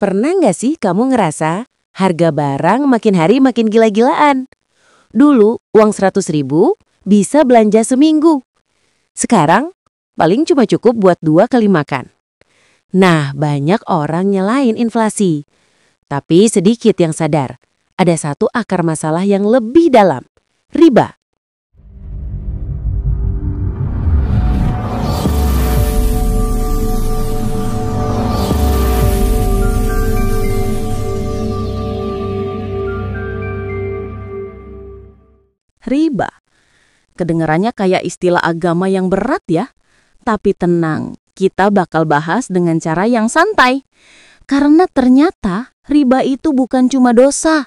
Pernah nggak sih kamu ngerasa harga barang makin hari makin gila-gilaan? Dulu uang 100.000 bisa belanja seminggu. Sekarang paling cuma cukup buat 2 kali makan. Nah, banyak orang nyalain inflasi. Tapi sedikit yang sadar, ada satu akar masalah yang lebih dalam, riba. Riba. Kedengarannya kayak istilah agama yang berat ya. Tapi tenang, kita bakal bahas dengan cara yang santai. Karena ternyata riba itu bukan cuma dosa,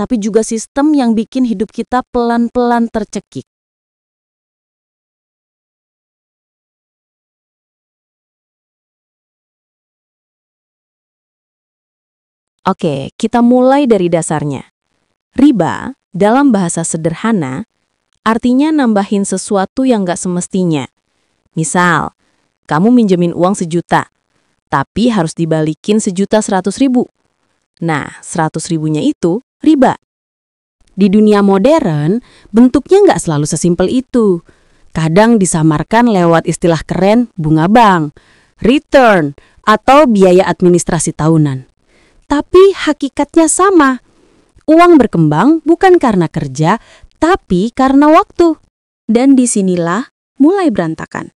tapi juga sistem yang bikin hidup kita pelan-pelan tercekik. Oke, kita mulai dari dasarnya. Riba, dalam bahasa sederhana, artinya nambahin sesuatu yang gak semestinya. Misal, kamu minjemin uang 1 juta, tapi harus dibalikin 1.100.000. Nah, 100.000-nya itu riba. Di dunia modern, bentuknya nggak selalu sesimpel itu. Kadang disamarkan lewat istilah keren bunga bank, return, atau biaya administrasi tahunan. Tapi hakikatnya sama. Uang berkembang bukan karena kerja, tapi karena waktu. Dan disinilah mulai berantakan.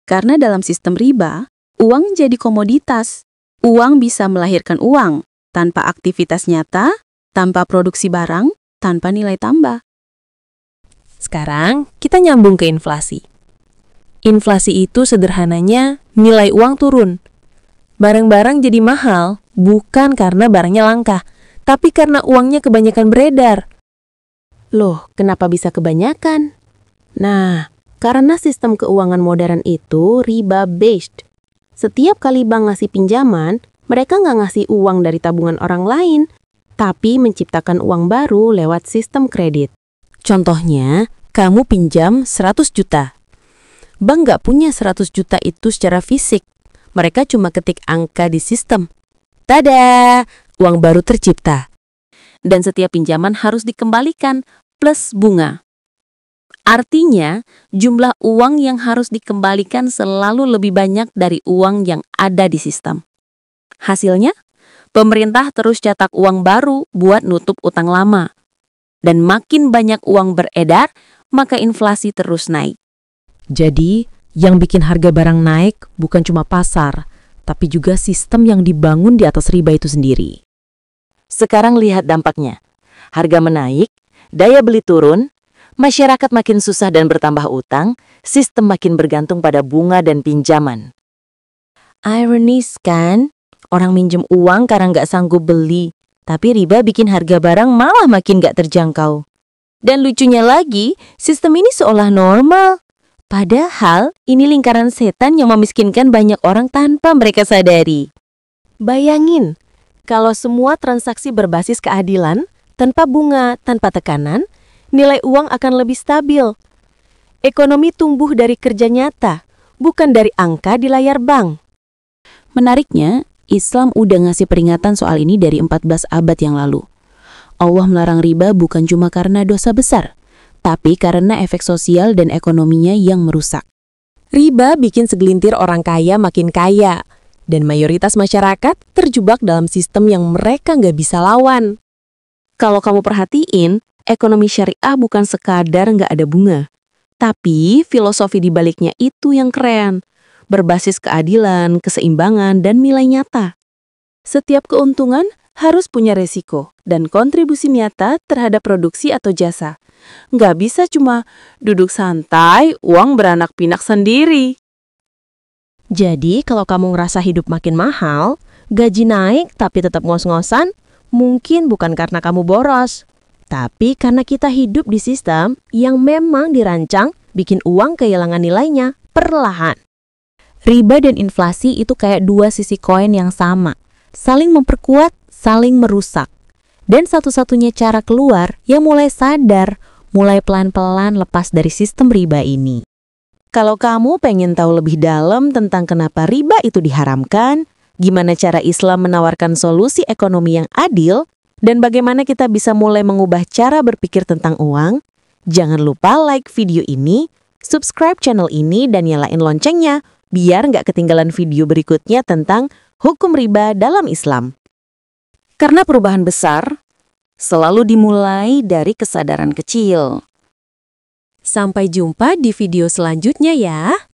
Karena dalam sistem riba, uang jadi komoditas. Uang bisa melahirkan uang tanpa aktivitas nyata, tanpa produksi barang, tanpa nilai tambah. Sekarang kita nyambung ke inflasi. Inflasi itu sederhananya nilai uang turun. Barang-barang jadi mahal bukan karena barangnya langka, tapi karena uangnya kebanyakan beredar. Loh, kenapa bisa kebanyakan? Nah, karena sistem keuangan modern itu riba-based. Setiap kali bank ngasih pinjaman, mereka nggak ngasih uang dari tabungan orang lain, tapi menciptakan uang baru lewat sistem kredit. Contohnya, kamu pinjam 100 juta. Bank nggak punya 100 juta itu secara fisik. Mereka cuma ketik angka di sistem. Tada! Uang baru tercipta. Dan setiap pinjaman harus dikembalikan plus bunga. Artinya, jumlah uang yang harus dikembalikan selalu lebih banyak dari uang yang ada di sistem. Hasilnya, pemerintah terus cetak uang baru buat nutup utang lama. Dan makin banyak uang beredar, maka inflasi terus naik. Jadi, yang bikin harga barang naik bukan cuma pasar, tapi juga sistem yang dibangun di atas riba itu sendiri. Sekarang lihat dampaknya. Harga menaik, daya beli turun, masyarakat makin susah dan bertambah utang, sistem makin bergantung pada bunga dan pinjaman. Ironis kan? Orang minjem uang karena nggak sanggup beli, tapi riba bikin harga barang malah makin nggak terjangkau. Dan lucunya lagi, sistem ini seolah normal. Padahal ini lingkaran setan yang memiskinkan banyak orang tanpa mereka sadari. Bayangin, kalau semua transaksi berbasis keadilan, tanpa bunga, tanpa tekanan, nilai uang akan lebih stabil. Ekonomi tumbuh dari kerja nyata, bukan dari angka di layar bank. Menariknya, Islam udah ngasih peringatan soal ini dari 14 abad yang lalu. Allah melarang riba bukan cuma karena dosa besar, tapi karena efek sosial dan ekonominya yang merusak. Riba bikin segelintir orang kaya makin kaya, dan mayoritas masyarakat terjebak dalam sistem yang mereka nggak bisa lawan. Kalau kamu perhatiin, ekonomi syariah bukan sekadar nggak ada bunga, tapi filosofi di baliknya itu yang keren, berbasis keadilan, keseimbangan, dan nilai nyata. Setiap keuntungan harus punya resiko dan kontribusi nyata terhadap produksi atau jasa. Nggak bisa cuma duduk santai, uang beranak pinak sendiri. Jadi, kalau kamu ngerasa hidup makin mahal, gaji naik tapi tetap ngos-ngosan, mungkin bukan karena kamu boros, tapi karena kita hidup di sistem yang memang dirancang bikin uang kehilangan nilainya perlahan. Riba dan inflasi itu kayak dua sisi koin yang sama, saling memperkuat, saling merusak. Dan satu-satunya cara keluar yang mulai sadar, mulai pelan-pelan lepas dari sistem riba ini. Kalau kamu pengen tahu lebih dalam tentang kenapa riba itu diharamkan, gimana cara Islam menawarkan solusi ekonomi yang adil, dan bagaimana kita bisa mulai mengubah cara berpikir tentang uang, jangan lupa like video ini, subscribe channel ini, dan nyalain loncengnya, biar nggak ketinggalan video berikutnya tentang hukum riba dalam Islam. Karena perubahan besar selalu dimulai dari kesadaran kecil. Sampai jumpa di video selanjutnya ya.